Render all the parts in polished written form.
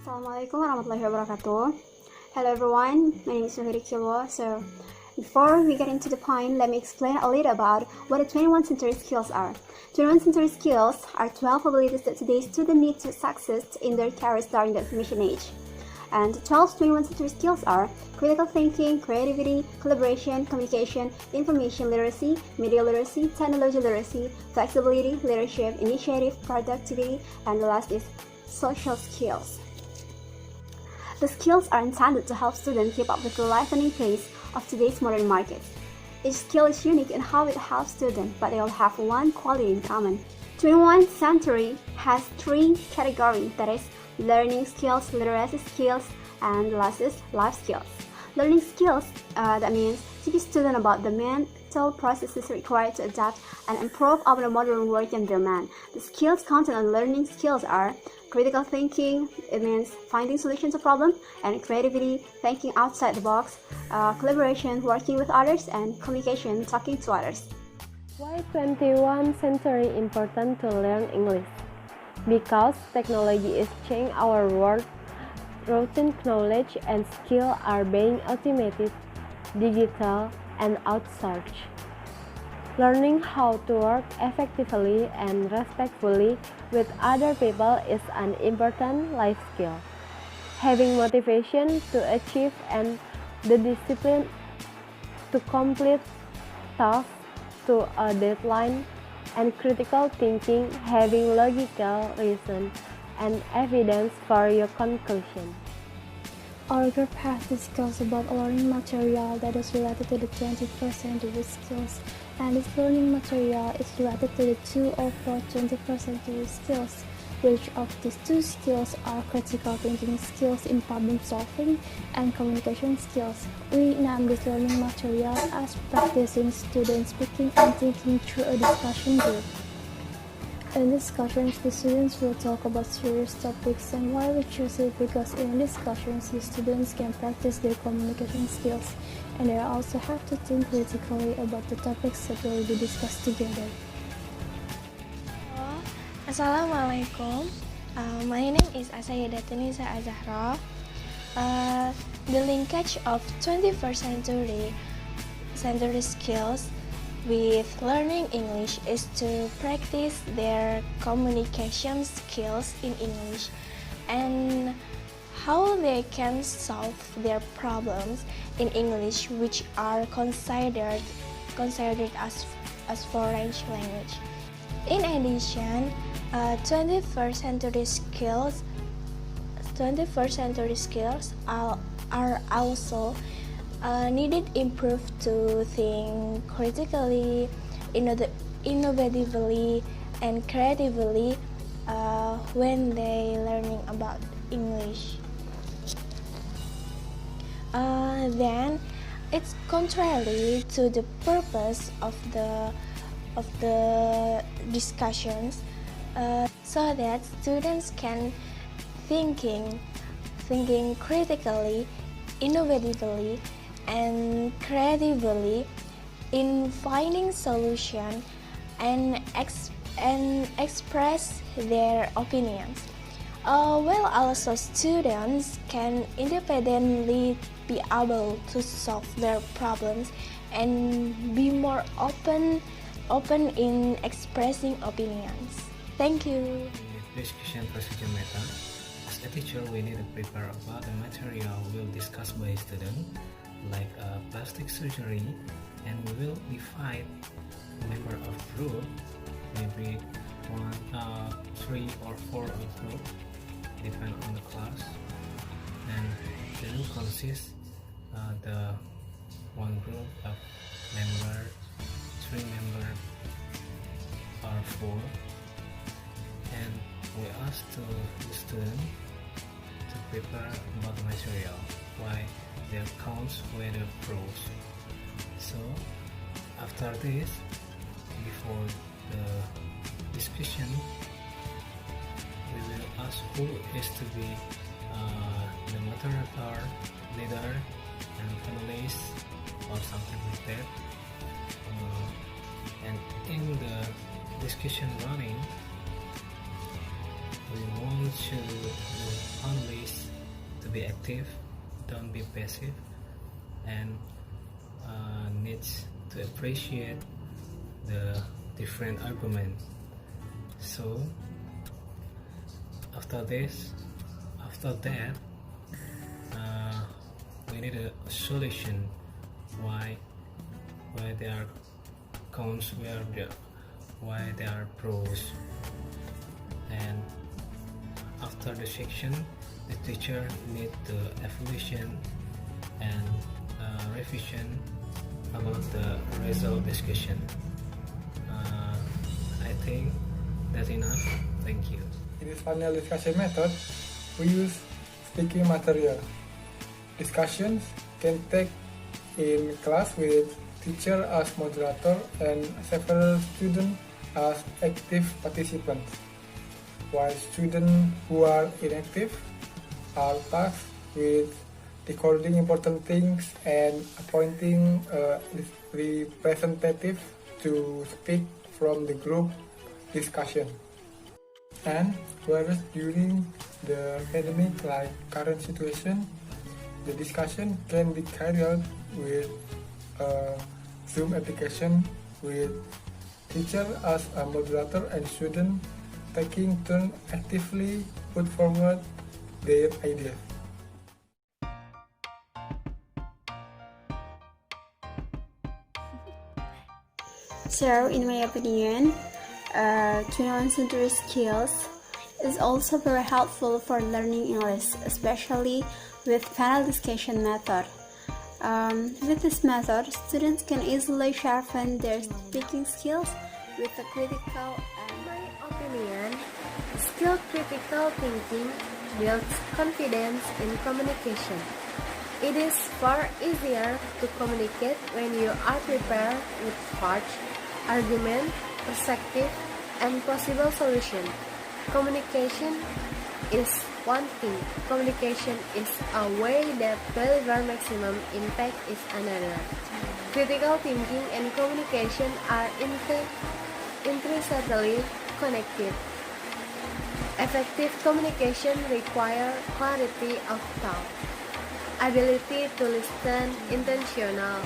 Assalamualaikum warahmatullahi wabarakatuh. Hello everyone, my name is Mahilda. So before we get into the point, let me explain a little about what the 21st century skills are. 21st century skills are 12 abilities that today's students need to succeed in their careers during the information age. And 12 21st century skills are critical thinking, creativity, collaboration, communication, information literacy, media literacy, technology literacy, flexibility, leadership, initiative, productivity, and the last is social skills. The skills are intended to help students keep up with the lightening pace of today's modern market. Each skill is unique in how it helps students, but they all have one quality in common. 21st century has three categories, that is, learning skills, literacy skills, and the last is life skills. Learning skills, that means teach students about the mental processes required to adapt and improve our modern work environment. The skills content on learning skills are critical thinking, it means finding solutions to problems, and creativity, thinking outside the box, collaboration, working with others, and communication, talking to others. Why 21st century important to learn English? Because technology is changing our world. Routine knowledge and skill are being automated, digital, and outsourced. Learning how to work effectively and respectfully with other people is an important life skill. Having motivation to achieve and the discipline to complete tasks to a deadline, and critical thinking, having logical reason and evidence for your conclusion. Our group has discussed about learning material that is related to the 21st century skills, and this learning material is related to the 2 or 4 21st century skills. Which of these two skills are critical thinking skills in problem solving and communication skills? We name this learning material as practicing student speaking and thinking through a discussion group. In discussions, the students will talk about serious topics, and why we choose it because in discussions, the students can practice their communication skills, and they also have to think critically about the topics that will be discussed together. Assalamualaikum. My name is Asayida Tunisa Azahra. The linkage of 21st century skills with learning English is to practice their communication skills in English and how they can solve their problems in English, which are considered as foreign language. In addition, 21st century skills are also needed improved to think critically, innovatively, and creatively when they learning about English. Then it's contrary to the purpose of the discussions, so that students can thinking critically, innovatively, and creatively in finding solution and express their opinions. While also students can independently be able to solve their problems and be more open in expressing opinions. Thank you. Discussion procedure method. As a teacher, we need to prepare about the material we'll discuss by student, like plastic surgery, and we will divide member of group, maybe 3 or 4 of group, depend on the class, and then will consist the one group of member, 3 member or 4, and we ask the student to prepare about the material, why their counts were the pros. So after this, before the discussion, we will ask who is to be the moderator, leader, and panelist, or something like that. And in the discussion running, we want to only to be active, don't be passive, and needs to appreciate the different arguments. So after that, we need a solution. Why there are cons, why there are pros, and after the section, the teacher need the evaluation and revision about the result discussion. I think that's enough. Thank you. In this panel discussion method, we use speaking material. Discussions can take in class with teacher as moderator and several students as active participants, while students who are inactive are tasked with recording important things and appointing a representative to speak from the group discussion. And whereas during the pandemic like current situation, the discussion can be carried out with a Zoom application with teacher as a moderator and student taking turn actively put forward their ideas. So, in my opinion, 21 century skills is also very helpful for learning English, especially with panel discussion method. With this method, students can easily sharpen their speaking skills with a critical and, In my opinion, skill critical thinking builds confidence in communication. It is far easier to communicate when you are prepared with facts, argument, perspective, and possible solution. Communication is one thing. Communication is a way that deliver maximum impact is another. Critical thinking and communication are intrinsically connected. Effective communication requires clarity of thought, ability to listen, intentional,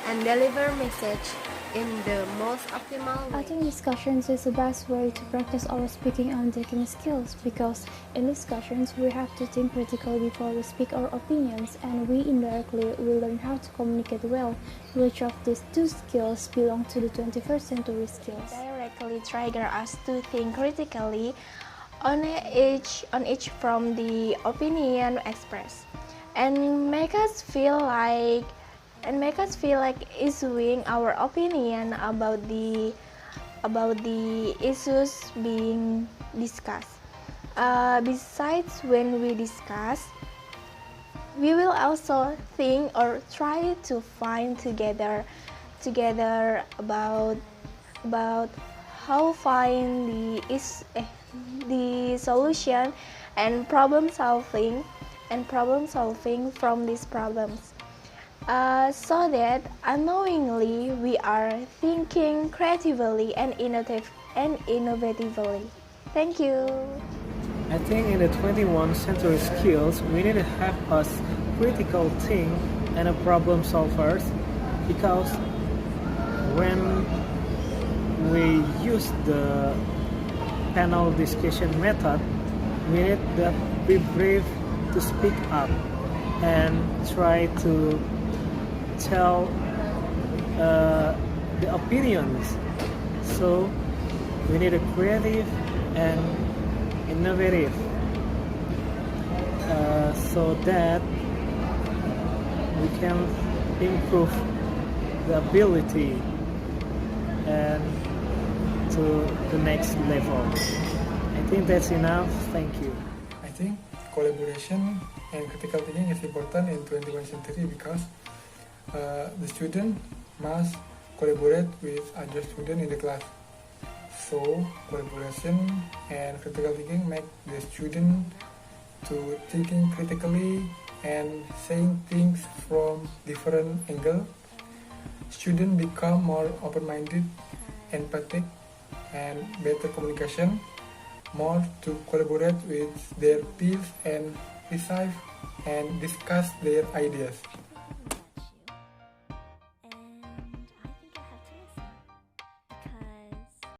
and deliver message in the most optimal way. I think discussions is the best way to practice our speaking and thinking skills, because in discussions we have to think critically before we speak our opinions, and we indirectly will learn how to communicate well. Which of these two skills belong to the 21st century skills? Directly trigger us to think critically on each from the opinion expressed, and make us feel like issuing our opinion about the issues being discussed. Besides, when we discuss, we will also think or try to find together about how find the solution and problem solving from these problems. So that unknowingly we are thinking creatively and innovatively. Thank you. I think in the 21st century skills, we need to have us critical think and a problem solvers, because when we use the panel discussion method, we need to be brave to speak up and try to tell the opinions. So we need a creative and innovative, so that we can improve the ability and to the next level. I think that's enough. Thank you. I think collaboration and critical thinking is important in 21st century because the student must collaborate with other students in the class. So collaboration and critical thinking make the student to thinking critically and saying things from different angles. Students become more open-minded, empathic, and better communication, more to collaborate with their peers and receive and discuss their ideas.